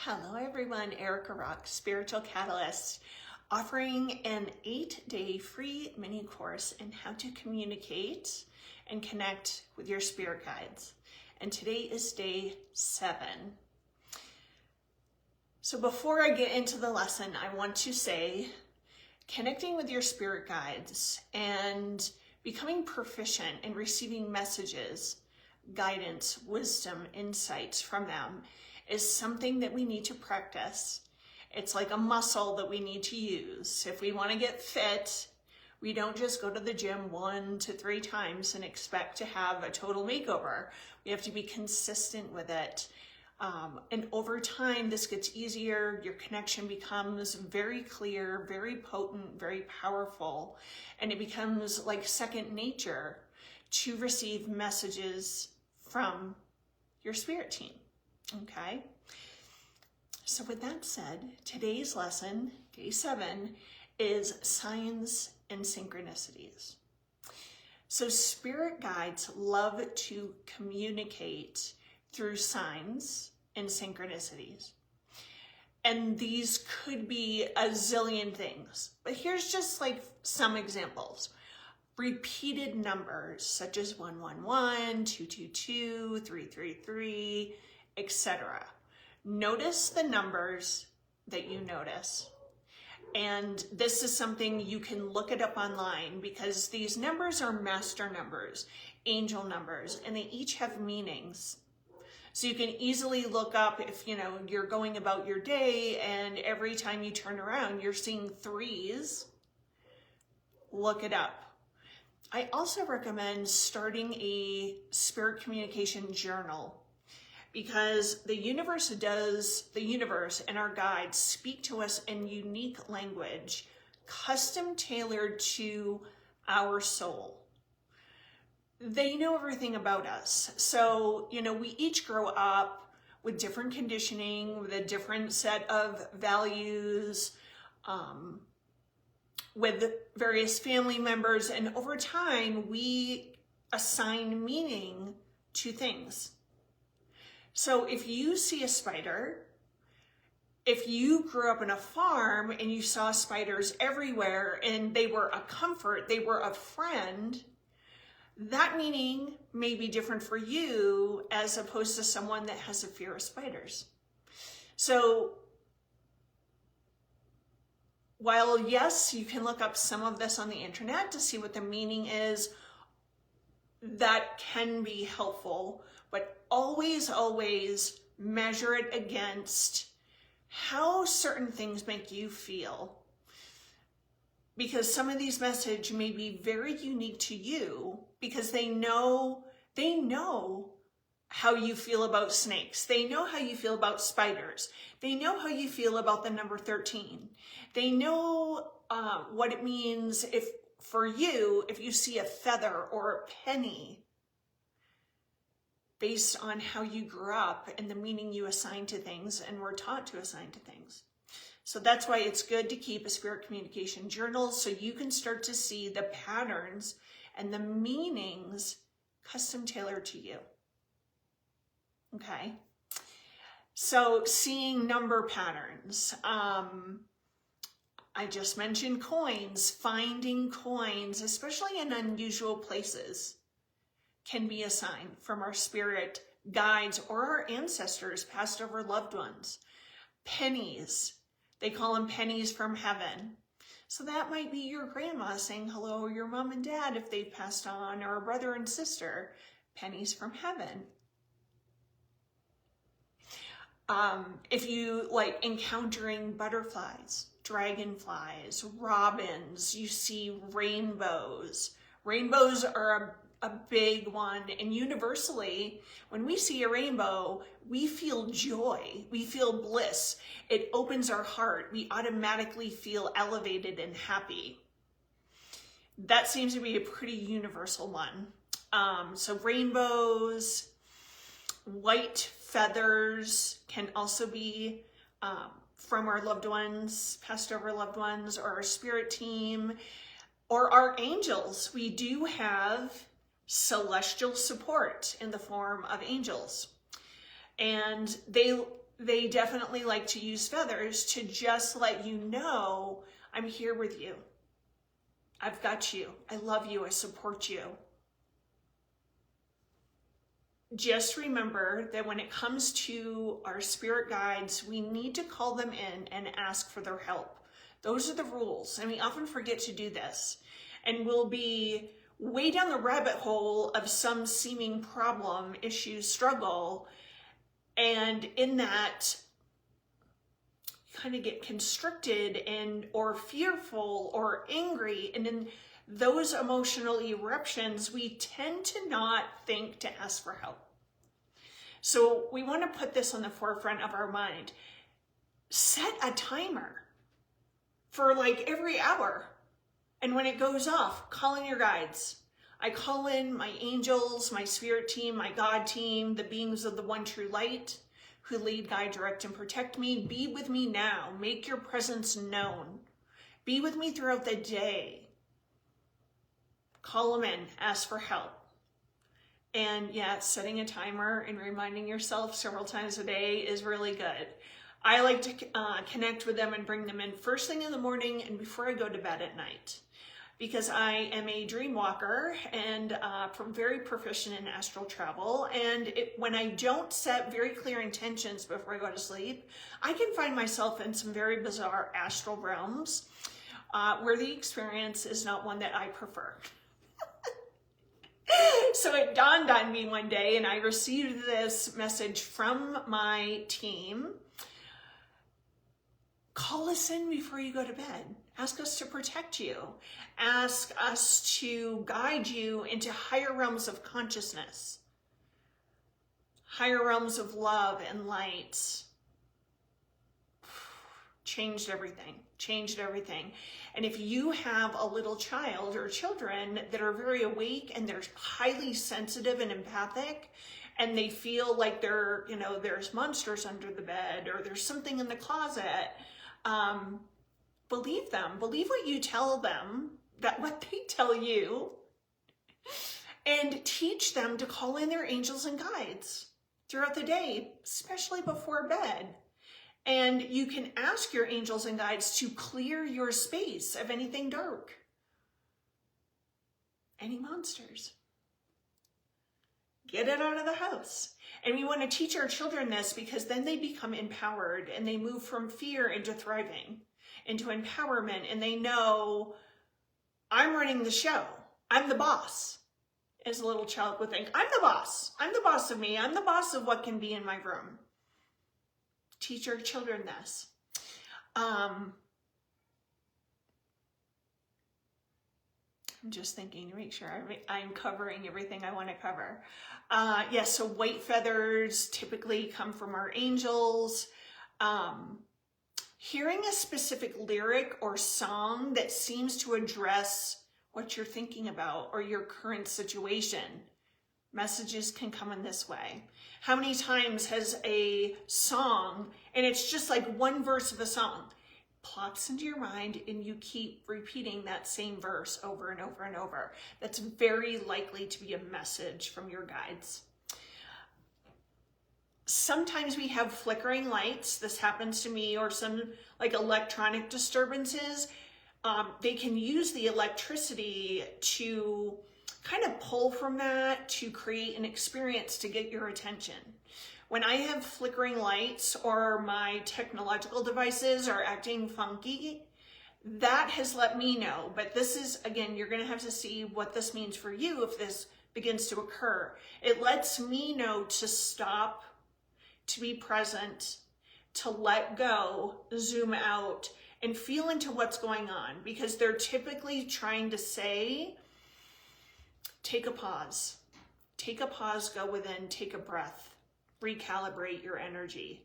Hello everyone, Erica Rock, Spiritual Catalyst, offering an 8-day free mini course in how to communicate and connect with your spirit guides. And today is day 7. So before I get into the lesson, I want to say connecting with your spirit guides and becoming proficient in receiving messages, guidance, wisdom, insights from them is something that we need to practice. It's like a muscle that we need to use. If we want to get fit, we don't just go to the gym 1 to 3 times and expect to have a total makeover. We have to be consistent with it. And over time, this gets easier. Your connection becomes very clear, very potent, very powerful, and it becomes like second nature to receive messages from your spirit team. Okay, so with that said, today's lesson, day 7, is Signs and Synchronicities. So spirit guides love to communicate through signs and synchronicities. And these could be a zillion things, but here's just like some examples. Repeated numbers such as 111, 222, 333, etc. Notice the numbers that you notice. And this is something you can look it up online because these numbers are master numbers, angel numbers, and they each have meanings. So you can easily look up if you're going about your day and every time you turn around you're seeing 3s, look it up. I also recommend starting a spirit communication journal because the universe and our guides speak to us in unique language, custom tailored to our soul. They know everything about us. So, we each grow up with different conditioning, with a different set of values, with various family members, and over time we assign meaning to things. So if you see a spider, if you grew up in a farm and you saw spiders everywhere and they were a comfort, they were a friend, that meaning may be different for you as opposed to someone that has a fear of spiders. So while yes, you can look up some of this on the internet to see what the meaning is, that can be helpful, but always measure it against how certain things make you feel. Because some of these messages may be very unique to you because they know how you feel about snakes. They know how you feel about spiders. They know how you feel about the number 13. They know what it means if you see a feather or a penny, based on how you grew up and the meaning you assign to things and were taught to assign to things. So that's why it's good to keep a spirit communication journal so you can start to see the patterns and the meanings custom tailored to you. Okay, so seeing number patterns. I just mentioned coins. Finding coins, especially in unusual places, can be a sign from our spirit guides or our ancestors, passed over loved ones. Pennies, they call them pennies from heaven. So that might be your grandma saying hello, or your mom and dad if they've passed on, or a brother and sister, pennies from heaven. If you like encountering butterflies, dragonflies, robins, you see rainbows. Rainbows are a big one, and universally, when we see a rainbow, we feel joy, we feel bliss. It opens our heart. We automatically feel elevated and happy. That seems to be a pretty universal one. So rainbows, white feathers can also be from our loved ones, passed over loved ones, or our spirit team, or our angels. We do have celestial support in the form of angels. And they they definitely like to use feathers to just let you know, I'm here with you. I've got you. I love you. I support you. Just remember that when it comes to our spirit guides, we need to call them in and ask for their help. Those are the rules, and we often forget to do this. And we'll be way down the rabbit hole of some seeming problem, issue, struggle, and in that, kind of get constricted and or fearful or angry, and in those emotional eruptions, we tend to not think to ask for help. So we want to put this on the forefront of our mind. Set a timer for like every hour. And when it goes off, call in your guides. I call in my angels, my spirit team, my God team, the beings of the one true light who lead, guide, direct, and protect me. Be with me now. Make your presence known. Be with me throughout the day. Call them in, ask for help. And yeah, setting a timer and reminding yourself several times a day is really good. I like to connect with them and bring them in first thing in the morning and before I go to bed at night, because I am a dream walker and very proficient in astral travel. And when I don't set very clear intentions before I go to sleep, I can find myself in some very bizarre astral realms where the experience is not one that I prefer. So it dawned on me one day, and I received this message from my team. Call us in before you go to bed. Ask us to protect you. Ask us to guide you into higher realms of consciousness, higher realms of love and light. Changed everything. And if you have a little child or children that are very awake and they're highly sensitive and empathic, and they feel like there's monsters under the bed or there's something in the closet, believe them. Believe what you tell them, what they tell you, and teach them to call in their angels and guides throughout the day, especially before bed. And you can ask your angels and guides to clear your space of anything dark, any monsters. Get it out of the house. And we want to teach our children this because then they become empowered and they move from fear into thriving, into empowerment. And they know, I'm running the show. I'm the boss. As a little child would think, I'm the boss. I'm the boss of me. I'm the boss of what can be in my room. Teach your children this. I'm just thinking to make sure I'm covering everything I want to cover. Yes, so white feathers typically come from our angels. Hearing a specific lyric or song that seems to address what you're thinking about or your current situation. Messages can come in this way. How many times has a song, and it's just like one verse of a song, plops into your mind and you keep repeating that same verse over and over and over? That's very likely to be a message from your guides. Sometimes we have flickering lights. This happens to me, or some like electronic disturbances. They can use the electricity to kind of pull from that to create an experience to get your attention. When I have flickering lights or my technological devices are acting funky, that has let me know. But this is, again, you're going to have to see what this means for you if this begins to occur. It lets me know to stop, to be present, to let go, zoom out, and feel into what's going on, because they're typically trying to say, take a pause, go within, take a breath, recalibrate your energy.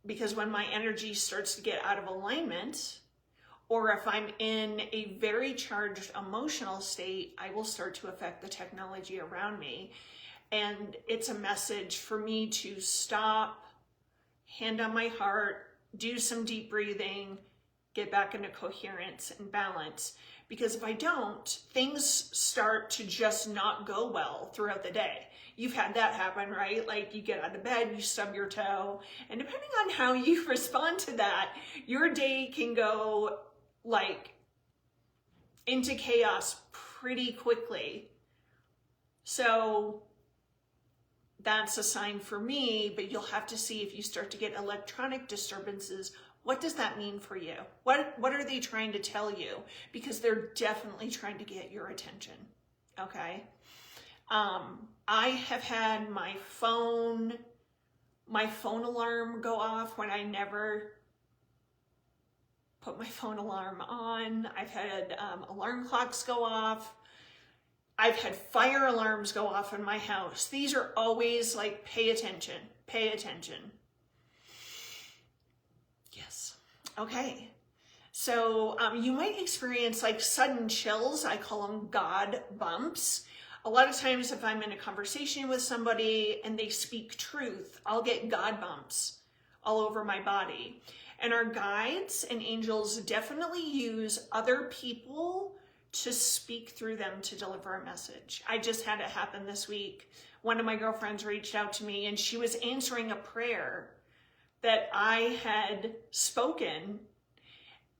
Because when my energy starts to get out of alignment, or if I'm in a very charged emotional state, I will start to affect the technology around me. And it's a message for me to stop, hand on my heart, do some deep breathing, get back into coherence and balance. Because if I don't, things start to just not go well throughout the day. You've had that happen, right? Like you get out of bed, you stub your toe, and depending on how you respond to that, your day can go like into chaos pretty quickly. So that's a sign for me, but you'll have to see if you start to get electronic disturbances. What does that mean for you? What are they trying to tell you? Because they're definitely trying to get your attention, okay? I have had my phone alarm go off when I never put my phone alarm on. I've had alarm clocks go off. I've had fire alarms go off in my house. These are always like, pay attention, pay attention. Yes. Okay. So you might experience like sudden chills. I call them God bumps. A lot of times if I'm in a conversation with somebody and they speak truth, I'll get God bumps all over my body. And our guides and angels definitely use other people to speak through them to deliver a message. I just had it happen this week. One of my girlfriends reached out to me and she was answering a prayer that I had spoken.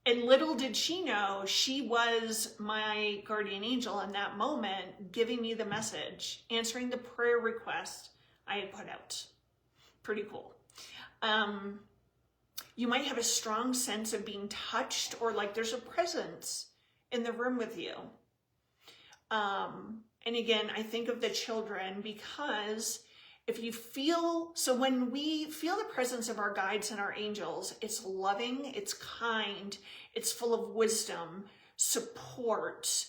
And little did she know, she was my guardian angel in that moment, giving me the message, answering the prayer request I had put out. Pretty cool. You might have a strong sense of being touched or like there's a presence in the room with you. And again, I think of the children because if you feel, so when we feel the presence of our guides and our angels, it's loving, it's kind, it's full of wisdom, support,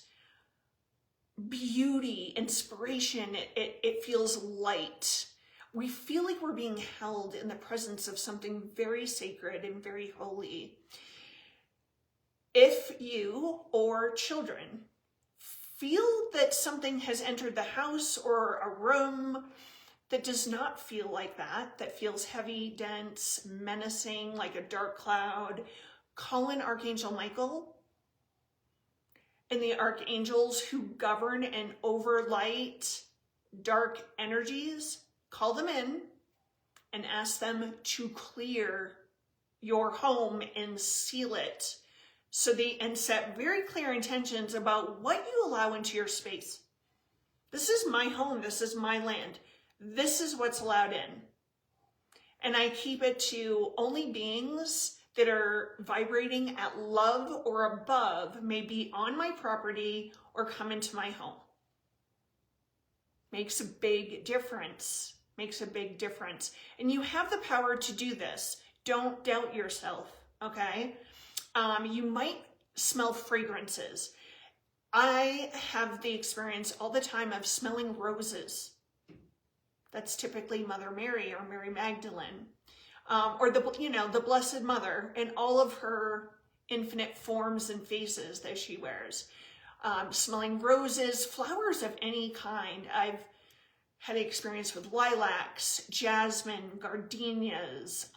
beauty, inspiration. It feels light. We feel like we're being held in the presence of something very sacred and very holy. If you or children feel that something has entered the house or a room that does not feel like that feels heavy, dense, menacing, like a dark cloud, call in Archangel Michael and the archangels who govern and overlight dark energies. Call them in and ask them to clear your home and seal it. And set very clear intentions about what you allow into your space. This is my home. This is my land. This is what's allowed in. And I keep it to only beings that are vibrating at love or above may be on my property or come into my home. Makes a big difference. Makes a big difference. And you have the power to do this. Don't doubt yourself, okay? You might smell fragrances. I have the experience all the time of smelling roses. That's typically Mother Mary or Mary Magdalene, or the Blessed Mother and all of her infinite forms and faces that she wears. Smelling roses, flowers of any kind. I've had experience with lilacs, jasmine, gardenias,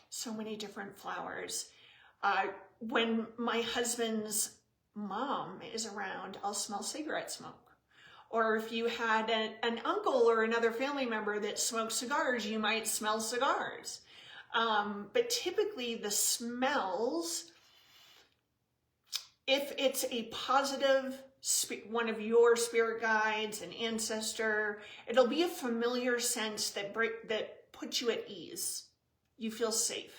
so many different flowers. When my husband's mom is around, I'll smell cigarette smoke. Or if you had an uncle or another family member that smoked cigars, you might smell cigars. But typically the smells, if it's a positive, one of your spirit guides, an ancestor, it'll be a familiar sense that puts you at ease. You feel safe.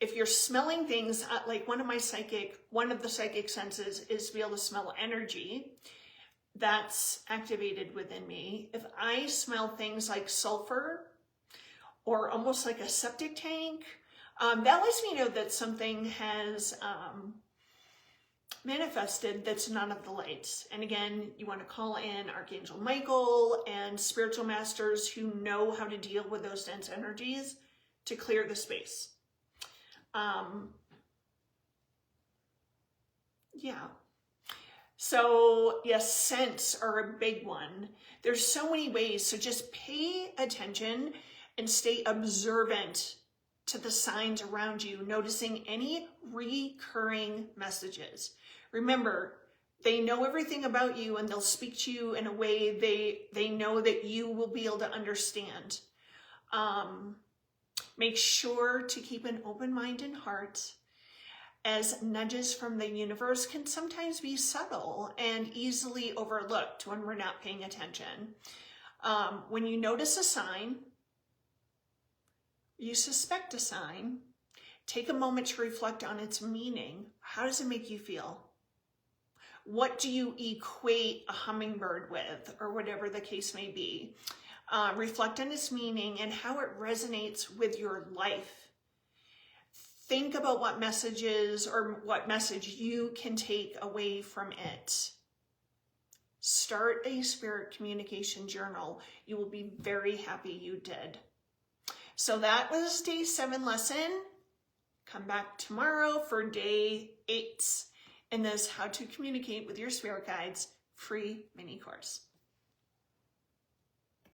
If you're smelling things, like one of the psychic senses is to be able to smell energy. That's activated within me. If I smell things like sulfur or almost like a septic tank, that lets me know that something has manifested that's none of the lights. And again, you want to call in Archangel Michael and spiritual masters who know how to deal with those dense energies to clear the space. Yeah. So yes, scents are a big one. There's so many ways. So just pay attention and stay observant to the signs around you, noticing any recurring messages. Remember, they know everything about you, and they'll speak to you in a way they know that you will be able to understand. Make sure to keep an open mind and heart, as nudges from the universe can sometimes be subtle and easily overlooked when we're not paying attention. When you notice a sign, you suspect a sign, take a moment to reflect on its meaning. How does it make you feel? What do you equate a hummingbird with, or whatever the case may be? Reflect on its meaning and how it resonates with your life. Think about what messages or what message you can take away from it. Start a spirit communication journal. You will be very happy you did. So that was day 7 lesson. Come back tomorrow for day 8 in this How to Communicate with Your Spirit Guides free mini course.